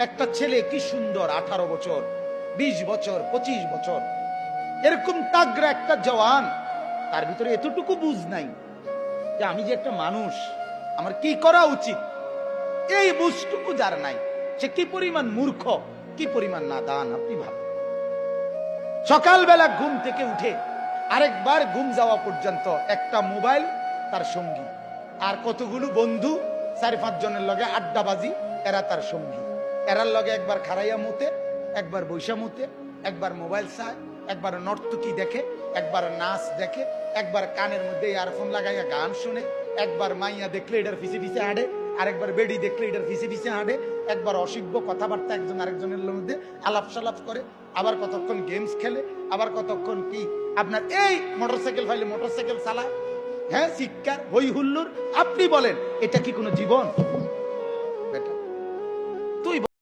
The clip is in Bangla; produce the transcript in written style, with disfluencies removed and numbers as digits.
একটা ছেলে কি সুন্দর 18 বছর, 20 বছর, 25 বছর, এরকম তাগড়া একটা জওয়ান, তার ভিতরে এতটুকু বুঝ নাই যে আমি যে একটা মানুষ, আমার কি করা উচিত। এই বুঝটুকু যার নাই, সে কি পরিমাণ মূর্খ, কি পরিমাণ নাদান আপনি ভাবেন। সকালবেলা ঘুম থেকে উঠে আরেকবার ঘুম যাওয়া পর্যন্ত একটা মোবাইল তার সঙ্গী, আর কতগুলো বন্ধু 4-5 জনের লগে আড্ডাবাজি, এরা তার সঙ্গী। এরার লগে একবার খারাইয়া মুতে, একবার বৈশা মুতে, একবার মোবাইল চায়, একবার নর্তকী দেখে, একবার নাচ দেখে, একবার কানের মধ্যে ইয়ারফোন লাগাইয়া গান শুনে, একবার মাইয়া দেখলে এটার পিছে পিছে হাঁটে, আরেকবার বেডি দেখলে এটার পিছে পিছে হাঁটে, একবার অসভ্য কথাবার্তা একজন আরেকজনের মধ্যে আলাপ সালাপ করে, আবার কতক্ষণ গেমস খেলে, আবার কতক্ষণ কি আপনার এই মোটরসাইকেল ফাইলে মোটরসাইকেল চালায়। হ্যাঁ, শিক্ষার হই হুল্লোর। আপনি বলেন এটা কি কোনো জীবন?